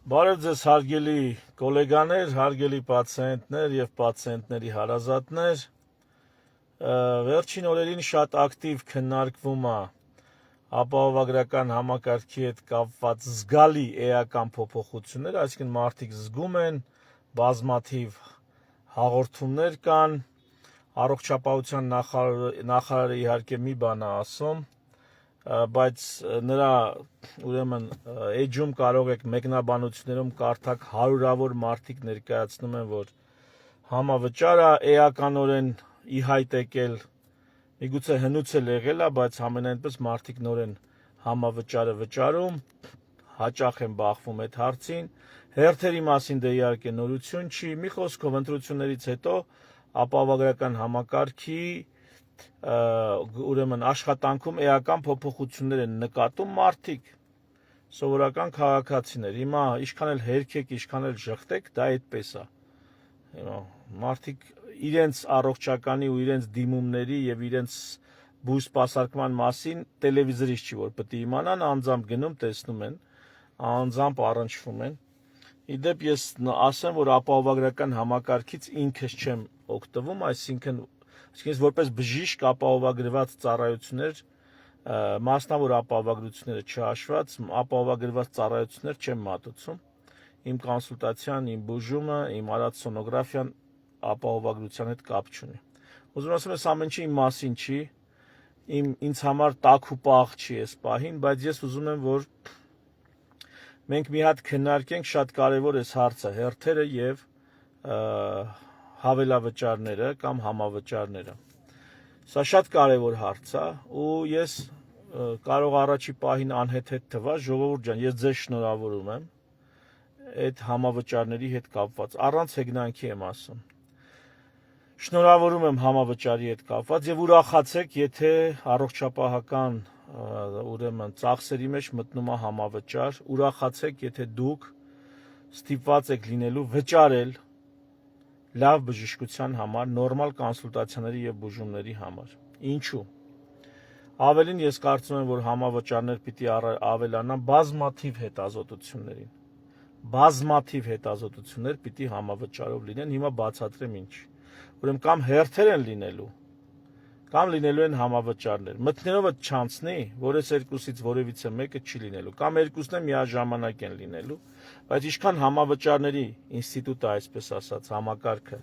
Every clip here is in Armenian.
Բարև ձեզ հարգելի գոլեգաներ, հարգելի պացիենտներ և պացիենտների հարազատներ, վերջին օրերին շատ ակտիվ քննարկվում է ապահովագրական համակարգի հետ կապված զգալի էական փոփոխություններ, այսինքն մարդիկ զգում են, բազմաթիվ հաղորդումներ կան, առողջապահության նախարարը իհարկե մի բան է ասում, բայց նրա ուրեմն էջում կարող եք մեկնաբանություններում կարդաք հարյուրավոր մարդիկ ներկայացնում են, որ համավճարը էականորեն ի հայտ եկել, միգուցե հնուց էլ եղել է, բայց համենայնպես մարդիկ նոր են համավճարը վճարում, հաճախ են բախվում այդ հարցին, հերթերի մասին դե իհարկե նորություն չի, մի խոսքով ընտրություններից հետո ապահովագրական համակարգի ուրեմն աշխատանքում էական փոփոխություններ են նկատում մարդիկ, սովորական քաղաքացիներ, հիմա ինչքան էլ հերքեք, ինչքան էլ ժխտեք, դա այդպես է, մարդիկ իրենց առողջականի ու իրենց դիմումների և իրենց բույս սպասարկման մասին տելևիզորից չի, որ պետք է իմանան, անձամբ գնում, տեսնում են, անձամբ առնչվում են, իդեպ ես ասեմ, որ ապահովագրական համակարգից ինքս չեմ օգտվում, այսինքն ես որպես բժիշկ ապահովագրված ծառայություններ, մասնավոր ապահովագրությունները չհաշված, ապահովագրված ծառայություններ չեմ մատուցում, իմ կոնսուլտացիան, իմ բուժումը, իմ արած սոնոգրաֆիան ապահովագրության հետ կապ չունի։ Ուզում ասեմ, այս ամեն ինչը իմ մասին չի, ինձ համար տաք ու պաղ չի այս պահին, բայց ես ուզում եմ, որ մենք մի հատ քննարկենք շատ կարևոր այս հարցը, հերթերը և հավելավճարները կամ համավճարները։ Սա շատ կարևոր հարց է ու ես կարող առաջի պահին անհեթեթ թվա, ժողովուրդ ջան, ես ձեզ շնորհավորում եմ այդ համավճարների հետ կապված, առանց հեգնանքի եմ ասում։ Շնորհավորում եմ համավճարի հետ կապված եւ ուրախացեք, եթե առողջապահական ուրեմն ծախսերի մեջ մտնում է համավճար, ուրախացեք, եթե դուք ստիպված եք լինելու վճարել լավ բժշկության համար, նորմալ կոնսուլտացիաների և բուժումների համար։ Ինչու։ Ավելին ես կարծում եմ, որ համավճարներ պիտի ավելանան բազմաթիվ հետազոտություններին։ Բազմաթիվ հետազոտություններ պիտի համավճարով լինեն, հիմա բացատրեմ ինչ։ Ուրեմն կամ հերթեր են լինելու, կամ լինելու են համավճարներ։ Մթներովը չանցնի, որ այս երկուսից որևիցե մեկը չի լինելու, կամ երկուսն են միաժամանակ են լինելու, բայց ինչքան համավճարների ինստիտուտը, այսպես ասած, համակարգը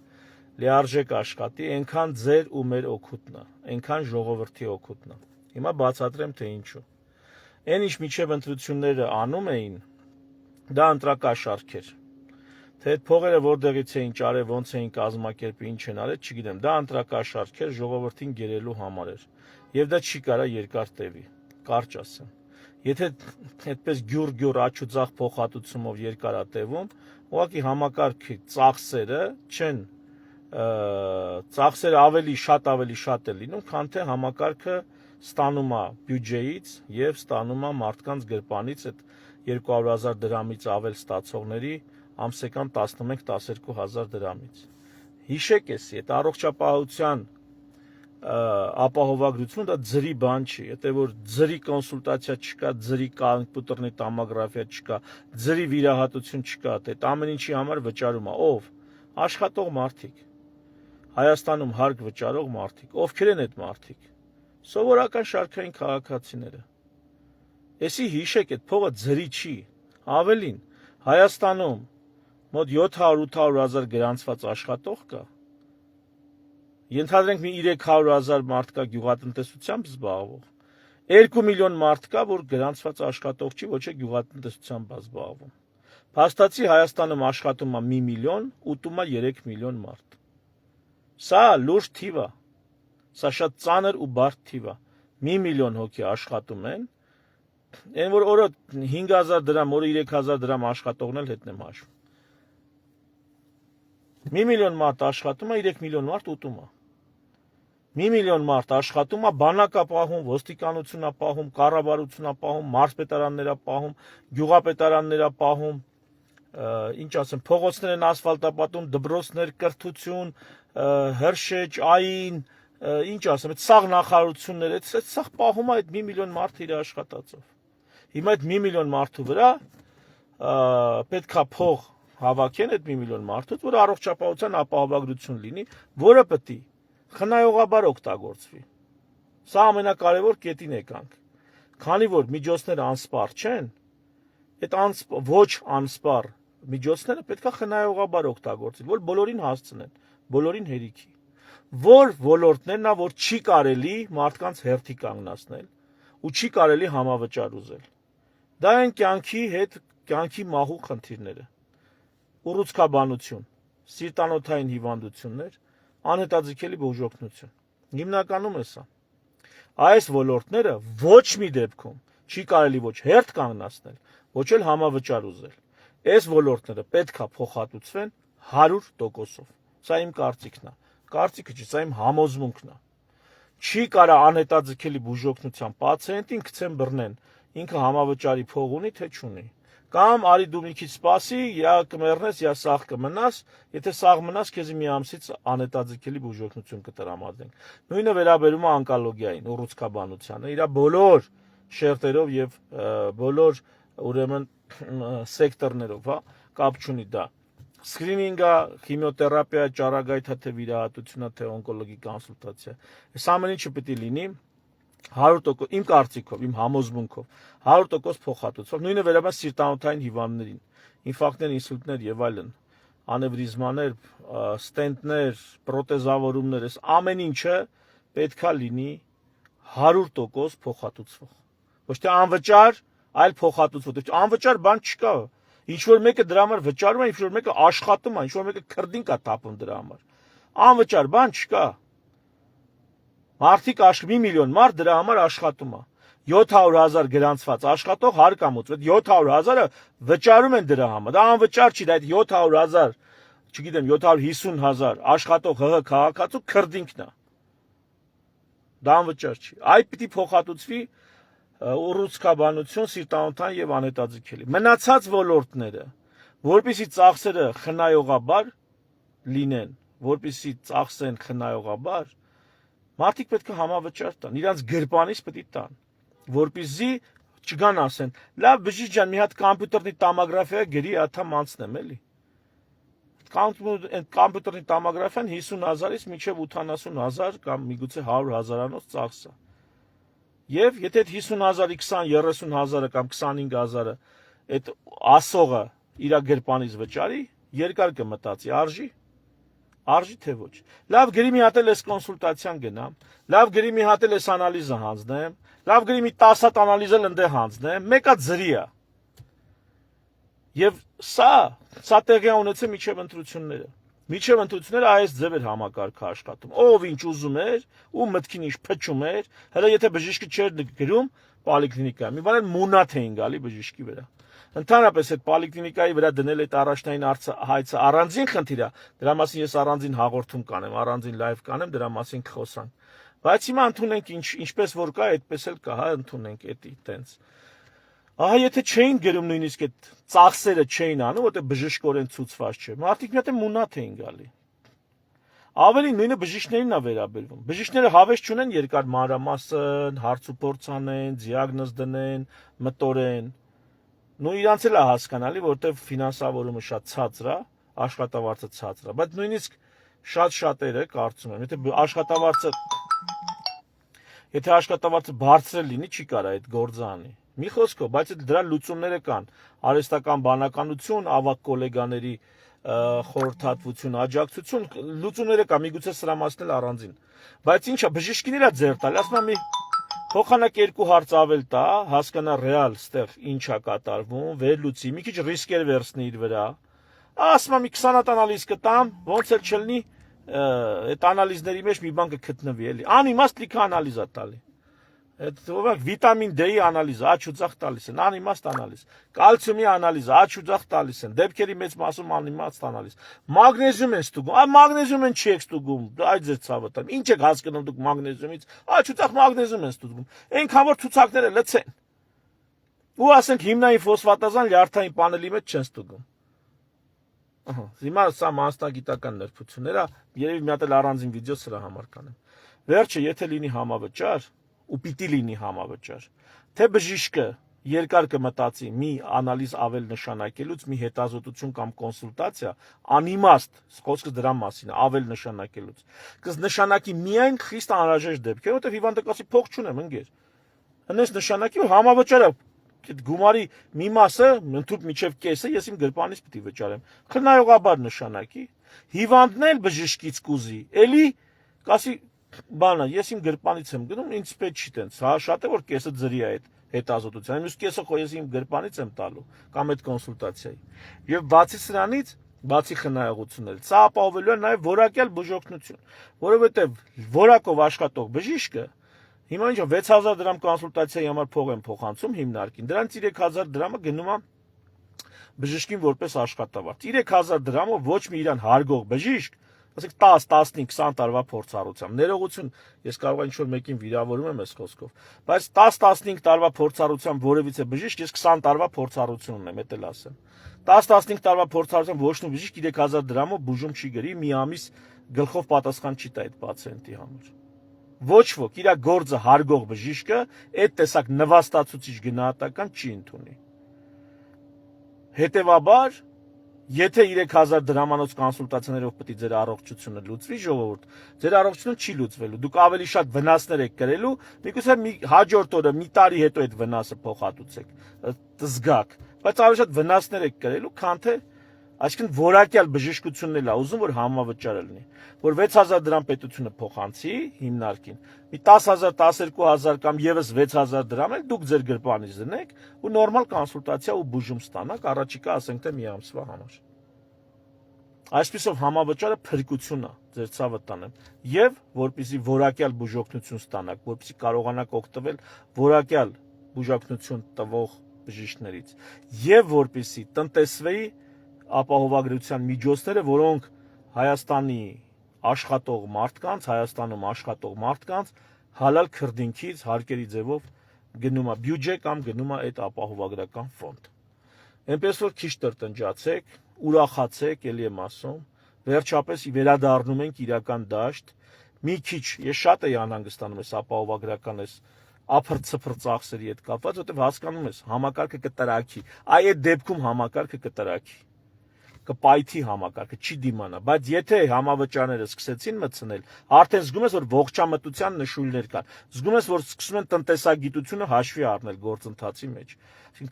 լիարժեք աշխատի, այնքան ձեր ու մեր օգուտն է, այնքան ժողովրդի օգուտն է։ Հիմա բացատրեմ, թե ինչու։ Այն ինչ միջև ընտրությունները անում էին, դա ընտրակաշառք էր։ Թե այդ փողերը որտեղից էին ճարել, ոնց էին կազմակերպի, ինչ են արել, չգիտեմ, դա ընտրակաշառք էր, ժողովրդին գերելու համար էր։ Եվ դա չի կարա երկար տևի, կարճ ասեմ։ Եթե այդպես գյուր աչուձախ փոխհատուցումով երկար է տևում, ուղղակի համակարգի ծախսերը ավելի շատ է լինում, քան թե համակարգը ստանում է բյուջեից եւ ստանում է մարդկանց գրպանից այդ 200,000 դրամից ավել ստացողների ամսական 11-12,000 դրամից։ Հիշեք էսի, այդ առողջապահության ապահովագրությունը դա ձրի բան չի, եթե որ ձրի կոնսուլտացիա չկա, ձրի կոմպյուտերնի տոմոգրաֆիա չկա, ձրի վիրահատություն չկա, այդ ամեն ինչի համար վճարում է, ով։ Աշխատող մարդիկ, Հայաստանում հարկ վճարող մարդիկ, ովքեր են այդ մարդիկ։ Սովորական շարքային քաղաքացիները։ Էսի հիշեք, այդ փողը ձրի չի, ավելին, Հայաստանում մոտ 700-800,000 գրանցված աշխատող կա, ենթադրենք մի 300,000 մարդ կա գյուղատնտեսությամբ զբաղվող, 2 միլիոն մարդ կա, որ գրանցված աշխատող չի, ոչ է գյուղատնտեսությամբ զբաղվում։ Փաստացի Հայաստանում աշխատում է 1 միլիոն, ուտում է 3 միլիոն մարդ։ Սա լուրջ թիվ է, սա շատ ծանր ու բարդ թիվ է։ 1 միլիոն հոգի աշխատում են, այն որ օրը 5,000 դրամ, օրը 3,000 դրամ աշխատողն էլ հետն եմ հաշվում։ 1 միլիոն մարդ աշխատում է, 3 միլիոն մարդ ուտում է։ 1 միլիոն մարդ աշխատում է, բանակ է պահում, ոստիկանություն է պահում, կառավարություն է պահում, մարզպետարաններ է պահում, գյուղապետարաններ է պահում, ինչ ասեմ, փողոցներ են ասֆալտապատում, դպրոցներ, կրթություն, հրշեջ, ային, ինչ ասեմ, այդ սաղ նախարարություններ, այդ սաղ պահում է այդ 1 միլիոն մարդ իր աշխատածով։ Հիմա այդ 1 միլիոն մարդու վրա պետքա փող հավաքեն այդ 1 միլիոն մարդուց, որ առողջապահության ապահովագրություն լինի, որը պետք է խնայողաբար օգտագործվի։ Սա ամենակարևոր կետին եկանք։ Քանի որ միջոցները անսպառ չեն, այդ ոչ անսպառ միջոցները պետքա խնայողաբար օգտագործվի, որ բոլորին հասցնեն, բոլորին հերիքի։ Որ ոլորտներն ա, որ չի կարելի մարդկանց հերթի կանգնացնել ու չի կարելի համավճար ուզել։ Դա են կյանքի մահու խնդիրները։ Ուռուցքաբանություն, սիրտանոթային հիվանդություններ, անհետաձգելի բուժօգնություն։ Հիմնականում է սա։ Այս ոլորտները ոչ մի դեպքում չի կարելի ոչ հերթ կանգնացնել, ոչ էլ համավճար ուզել։ Այս ոլորտները պետքա փոխհատուցվեն 100%-ով։ Սա իմ կարծիքն է։ Կարծիքը չի, սա իմ համոզմունքն է։ Չի կարա անհետաձգելի բուժօգնության պացիենտին գցեն բռնեն, ինքը համավճարի փող ունի, թե չունի։ Կամ արի դու մի քիչ սպասի, या կմեռնես, या սաղ կմնաս, եթե սաղ մնաս, քեզ մի ամսից անհետաձգելի բուժօգնություն կտրամադրենք։ Նույնը վերաբերում է օնկոլոգիային, ուռուցքաբանությանը, իր բոլոր շերտերով եւ բոլոր ուրեմն սեկտորներով, հա, կապ չունի դա։ Սկրինինգը, քիմիոթերապիա, ճառագայթը, թե վիրահատությունը, թե օնկոլոգի կոնսուլտացիա։ Այս ամեն ինչը պետք է լինի 100% իմ կարծիքով, իմ համոզմունքով 100% փոխհատուցվող։ Նույնը վերաբերում սիրտանոթային հիվանդներին, ինֆարկտներ, ինսուլտներ եւ այլն, անևրիզմաներ, ստենտներ, պրոթեզավորումներ, այս ամեն ինչը պետքա լինի 100% փոխհատուցվող։ Ոչ թե անվճար, այլ փոխհատուցվող։ Անվճար բան չկա։ Ինչ որ մեկը դրա համար վճարում է, ինչ որ մեկը աշխատում է, ինչ որ մեկը քրդին կա տապում դրա համար։ Անվճար բան չկա։ Մարդիկ 1 միլիոն մարդ դրա համար աշխատում է։ 700,000 գրանցված աշխատող հարկամուծ, այդ 700,000-ը վճարում են դրա համար։ Դա անվճար չի, դա այդ 700,000, չգիտեմ, 750,000 աշխատող ՀՀ քաղաքացու քրդինքն է։ Դա անվճար չի։ Այդ պիտի փոխհատուցվի ուռուցքաբանություն, սիրտանոթային եւ անհետաձգելի։ Մնացած ոլորտները, որպեսզի ծախսերը խնայողաբար լինեն, որպեսզի ծախսեն խնայողաբար, մարդիկ պետք է համավճար տան, իրանց գրպանից պետք է տան, որպեսզի չգան ասեն, լավ բժիշկ ջան, մի հատ կոմպյուտերնի տոմոգրաֆիա գրի աթամ անցնեմ, էլի։ Կոմպյուտերնի տոմոգրաֆիան 50,000-ից մինչև 80,000 կամ միգուցե 100,000-անոց ծախս է։ Եվ եթե այդ 50,000-ի 20-30,000-ը կամ 25,000-ը այդ ասողը իր գրպանից վճարի, երկար կմտածի, արժի թե ոչ։ Լավ գրի մի հատ էլ էս կոնսուլտացիան գնամ, լավ գրի մի հատ էլ էս անալիզը հանձնեմ, լավ գրի մի 10 հատ անալիզ էլ ընդե հանձնեմ, մեկը ձրի է։ Եվ սա տեղի է ունեցել միջև ընտրությունները։ Միջև ընտրությունները այս ձև էր համակարգը աշխատում։ Ով ինչ ուզում էր ու մտքին ինչ փչում էր, հələ եթե բժիշկը չէր գրում պոլիկլինիկա։ Մի բան էլ մունաթ էին գալի բժիշկի վրա։ Ընդհանրապես այդ պոլիկլինիկայի վրա դնել այդ առաջնային հայցը առանձին խնդիր է։ Դրա մասին ես առանձին հաղորդում կանեմ, առանձին լայվ կանեմ, դրա մասին կխոսանք։ Բայց հիմա ընդունենք ինչպես որ կա, այդպես էլ կա, հա, ընդունենք էդի տենց։ Ահա եթե չէին գրում նույնիսկ այդ ծախսերը չէին անում, որտեղ բժշկորեն ցուցված չէ։ Մարդիկ մի հատ մունաթ էին գալի։ Ավելի նույնը բժիշկներին է վերաբերվում։ Բժիշկները հավես չունեն երկար մանրամասն, հարց ու փորձ անեն, դիագնոզ դնեն, մտորեն։ Նույն իրանց էլ է հասկանալի, որտեղ ֆինանսավորումը շատ ցածր է, աշխատավարձը ցածր է, բայց նույնիսկ շատերը կարծում եմ, եթե աշխատավարձը բարձր լինի, չի կարա այդ գործը անի։ Մի խոսքով, բայց դրա լուծումները կան։ Արհեստական բանականություն, ավագ գոլեգաների խորհրդատվություն, աջակցություն, լուծումները կա, միգուցե սրա մասն էլ առանձին։ Բայց ինչա, բժիշկին իրա ձեռ տալ, ասում եմ մի փոխանակ 2 հարց ավել տա, հասկանա ռեալ ստեղ ինչա կատարվում, վերլուծի, մի քիչ ռիսկեր վերցնի իր վրա։ Ասում եմ մի 20 հատ անալիզ կտամ, ոնց էլ չլինի, այդ անալիզների մեջ մի բան կգտնվի, էլի։ Անիմաստ լիքը անալիզ է տալի։ Այդ վիտամին D-ի անալիզը աչ ու ձախ տալիս են, անիմաստ անալիզ։ Կալցիումի անալիզը աչ ու ձախ տալիս են, դեպքերի մեծ մասում անիմաստ անալիզ։ Մագնեզիում են ստուգում, այ մագնեզիում են չեք ստուգում, այդ ձեր ցավը տամ։ Ինչ եք հասկանում դուք մագնեզիումից, աչ ու ձախ մագնեզիում են ստուգում։ Այնքան որ ցուցակները լցեն։ Ու ասենք հիմնային ֆոսֆատազան լյարդային պանելի մեջ չեն ստուգում։ Ահա, հիմա սա մասնագիտական նրբություններ է, երևի մի հատ էլ առանձին վիդեո սրա համար կանեմ։ Վերջը, եթե լինի համավճար, ու պիտի լինի համավճար, թե բժիշկը երկար կմտածի մի անալիզ ավել նշանակելուց, մի հետազոտություն կամ կոնսուլտացիա, անիմաստ, խոսքը դրա մասին է, ավել նշանակելուց։ Կնշանակի միայն խիստ անհրաժեշտ դեպքեր, որտեղ հիվանդը կասի փող չունեմ, ընկեր։ Հենց նշանակի համավճարը այդ գումարի մի մասը, ընդհանուր միջև կեսը ես իմ գրպանից պետք է վճարեմ։ Խնայողաբար նշանակի, հիվանդն էլ բժշկից կուզի, էլի կասի բանը, ես իմ գրպանից եմ գնում, ինձ պետք չի տենց, հա, շատ է որ կեսը ձրի է այդ հետազոտության, մյուս կեսը խո ես իմ գրպանից եմ տալու կամ այդ կոնսուլտացիայի։ Եվ բացի սրանից, բացի խնայողությունից, սա ապահովելու է նաև որակյալ բուժօգնություն, որովհետև որակով աշխատող բժիշկը հիմա ինչ 6000 դրամ կոնսուլտացիայի համար փող են փոխանցում հիմնարկին, դրանից 3000 դրամը գնում է բժշկին որպես աշխատավարձ։ 3000 դրամով ոչ մի իրան հարգող բժիշկ, ասենք 10, 15, 20 տարվա փորձառությամբ, ներողություն, ես կարող եմ ինչ-որ մեկին վիրավորում եմ այս խոսքով, բայց 10, 15 տարվա փորձառությամբ որևիցե բժիշկ, ես 20 տարվա փորձառություն ունեմ, էդ էլ ասեմ։ 10-15 տարվա փորձառությամբ ոչ մի բժիշկ 3000 դրամով բուժում չի գրի, մի ամիս գլխով պատասխան չի տա այդ պացիենտի համար։ Ոչ ոք իր գործը հարգող բժիշկը այդ տեսակ նվաստացուցիչ գնահատական չի ընդունի։ Հետևաբար, եթե 3000 դրամանոց կոնսուլտացիաներով պետք է ձեր առողջությունը լուծվի, ժողովուրդ, ձեր առողջությունը չի լուծվելու։ Դուք ավելի շատ վնասներ եք կրելու, միգուցե հաջորդ օրը մի տարի հետո այդ վնասը փոխհատուցեք, զգաք, բայց ավելի շատ վնասներ եք կրելու, քան թե այսինքն որակյալ բժշկությունն էլ է ուզում, որ համավճարը լինի, որ 6000 դրամ պետությունը փոխանցի հիմնարկին, մի 10000, 12000 կամ եւս 6000 դրամ էլ դուք ձեր գրպանից դնեք ու նորմալ կոնսուլտացիա ու բուժում ստանաք, առաջիկա ասենք թե մի ամսվա համար։ Այսպիսով համավճարը փրկություն է, ձեր ցավը տանեմ, եւ որպեսզի որակյալ բուժօգնություն ստանաք, որպեսզի կարողանաք օգտվել որակյալ բուժօգնություն տվող բժիշկներից եւ որպեսզի տնտեսվեի ապահովագրության միջոցները, որոնք Հայաստանի աշխատող մարդկանց, Հայաստանում աշխատող մարդկանց հալալ քրդինքից հարկերի ձևով գնում է բյուջե կամ գնում է այդ ապահովագրական ֆոնդ։ Այնպես որ քիչ տրտնջացեք, ուրախացեք, ելի եմ ասում, վերջապես վերադառնում ենք իրական դաշտ, մի քիչ, ես շատ էի անհանգստանում այս ապահովագրական այս ափր-ցփր ծախսերի հետ կապված, որտեղ հասկանում ես, համակարգը կտրակի, այդ դեպքում համակարգը կտրակի, կպայթի համակարգը, չի դիմանա, բայց եթե համավճարները սկսեցին մտցնել, արդեն զգում ես, որ ողջամտության նշույլներ կան, զգում ես, որ սկսում են տնտեսագիտությունը հաշվի առնել գործընթացի մեջ,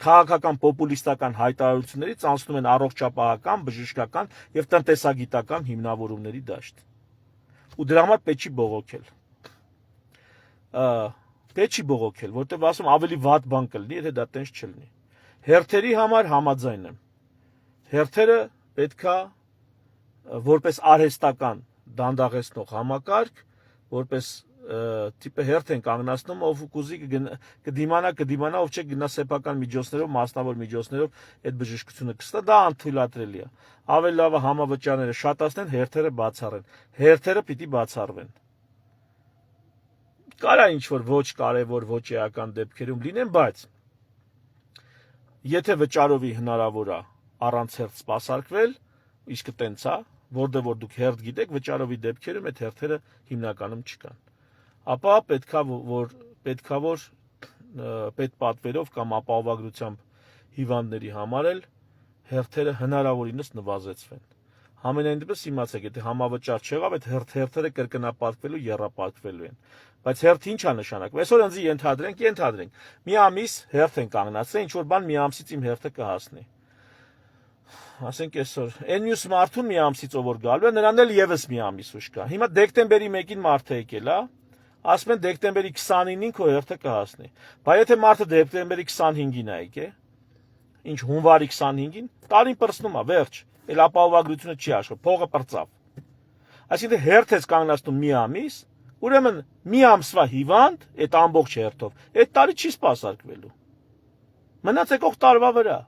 քաղաքական պոպուլիստական հայտարարություններից անցնում են առողջապահական, բժշկական եւ տնտեսագիտական հիմնավորումների դաշտ։ Ու դրա համար պետք չի բողոքել։ Պետք չի բողոքել, որտեղ ասում ավելի վատ բան կլինի, եթե դա տենց չլինի։ Հերթերի համար համաձայն եմ։ Հերթերը պետքա որպես արհեստական դանդաղեցնող համակարգ, որպես տիպը հերթ են կանգնացնում, ով կուզի կդիմանա, ով չէ գնա սեփական միջոցներով, մասնավոր միջոցներով այդ բժշկությունը կստա, դա անթույլատրելի է։ Ավելի լավ է համավճարները շատացնեն, հերթերը բացառեն։ Հերթերը պիտի բացառվեն։ Կարա ինչ-որ ոչ կարևոր, ոչ էական դեպքերում լինեն, բայց եթե վճարովի հնարավոր է առանց հերթ սպասարկվել, իսկ տենց է, որտեղ որ դուք հերթ գիտեք, վճարովի դեպքերում այդ հերթերը հիմնականում չկան։ Ապա պետքա որ պետպատվերով կամ ապահովագրությամբ հիվանդների համար էլ հերթերը հնարավորինս նվազեցվեն։ Համենայն դեպս իմացեք, եթե համավճար չեղավ, այդ հերթերը կրկնապատկվելու, եռապատկվելու են։ Բայց հերթը ի՞նչ է նշանակում։ Այսօր ընձի ենթադրենք, մի ամիս հերթ են կանգնացրել, ինչ որ բան մի ամսից իմ հերթը կհասնի։ Ասենք այսօր այն մյուս մարդուն մի ամսից ով որ գալու է, նրան էլ եւս մի ամիս ուշ կա։ Հիմա դեկտեմբերի 1-ին մարդը եկել է, ասում են դեկտեմբերի 29-ին քո հերթը կհասնի։ Բայց եթե մարդը դեկտեմբերի 25-ին է եկել, ինչ հունվարի 25-ին, տարին պրծնում է, վերջ, էլ ապահովագրությունը չի աշխատում, փողը պրծավ։ Այսինքն հերթ ես կանգնացնում մի ամիս, ուրեմն մի ամսվա հիվանդ այդ ամբողջ հերթով, այդ տարի չի սպասարկվելու։ Մնաց եկող տարվա վրա։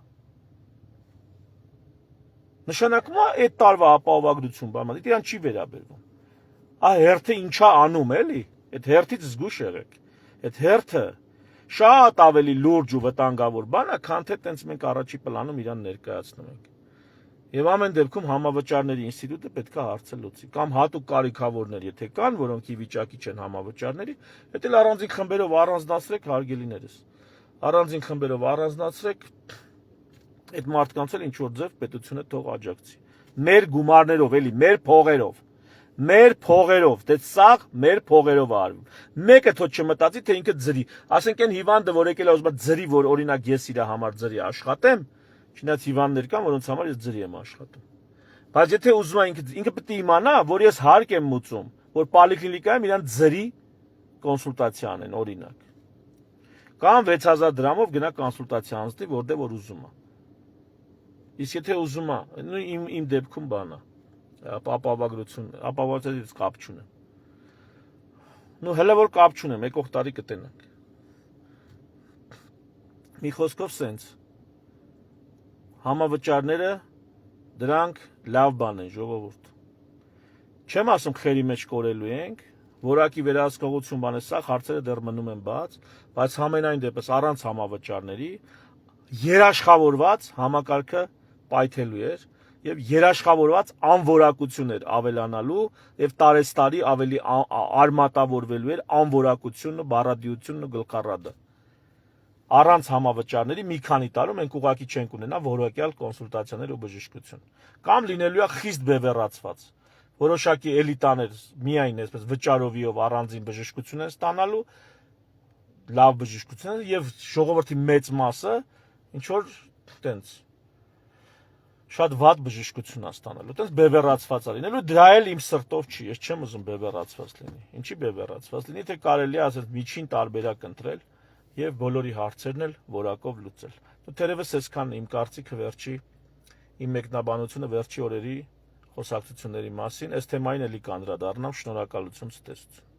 Նշանակում է այդ տարվա ապահովագրություն, բանալի, դրան չի վերաբերվում։ Հերթը ինչա անում էլի, այդ հերթից զգուշ եղեք։ Այդ հերթը շատ ավելի լուրջ ու վտանգավոր բան է, քան թե տենց մենք առաջի պլանում իրան ներկայացնում ենք։ Եվ ամեն դեպքում համավճարների ինստիտուտը պետք է հարցը լուծի, կամ հատուկ կարիքավորներ, եթե կան, որոնք ի վիճակի չեն համավճարների, դա էլ առանձին խմբերով առանձնացրեք հարգելիներս։ առանձին խմբերով առանձնացրեք, այդ մարդկանց էլ ինչ որ ձև պետությունը թող աջակցի։ Մեր գումարներով, էլի, մեր փողերով։ Մեր փողերով, դե սաղ մեր փողերով արվում։ Մեկը թող չմտածի, թե ինքը ձրի։ Ասենք այն հիվանդը, որ եկել է ուզում ձրի, որ օրինակ ես իր համար ձրի աշխատեմ, չնայած հիվանդներ կան, որոնց համար ես ձրի եմ աշխատում։ Բայց եթե ուզում է ինքը պետք է իմանա, որ ես հարկ եմ մուծում, որ պոլիկլինիկայում իրան ձրի կոնսուլտացիա անեն, օրինակ։ Կամ 6000 դրամով գնա կոնսուլտացիա անցնի, որտեղ որ ուզում է։ Իսկ եթե ուզում է, իմ դեպքում բանա, ապահովագրություն կապ չունեմ։ Նու հələ որ կապ չունեմ, եկող տարի կտենանք։ Մի խոսքով սենց։ Համավճարները դրանք լավ բան են, ժողովուրդ։ Չեմ ասում խերի մեջ կորելու ենք, որակի վերահսկողություն բան է, սա հարցերը դեռ մնում են բաց, բայց համենայն դեպս առանց համավճարների երաշխավորված համակարգը պայթելու էր եւ երաշխավորված անորակություն էր ավելանալու եւ տարեստարի ավելի արմատավորվելու էր անորակությունն ու բառադիությունն ու գլխառադը։ Առանց համավճարների մի քանի տարում մենք ուղղակի չենք ունենա որակյալ կոնսուլտացիաներ ու բժշկություն։ Կամ լինելու է խիստ բևեռացված։ Որոշակի էլիտաներ միայն այսպես վճարովիով առանձին բժշկություն են ստանալու, լավ բժշկություն եւ ժողովրդի մեծ մասը ինչ որ տենց շատ վատ բժշկություն է ստանալու, տենց բևեռացված է լինելու, դրա էլ իմ սրտով չի, ես չեմ ուզում բևեռացված լինի։ Ինչի բևեռացված լինի, թե կարելի է ասել միջին տարբերակ ընտրել եւ բոլորի հարցերն էլ որակով լուծել։ Թերևս այսքանն իմ կարծիքը վերջի իմ մեկնաբանությունը վերջի օրերի խոսակցությունների մասին, այս թեմային էլի կանդրադառնամ, շնորհակալություն ցտեսություն։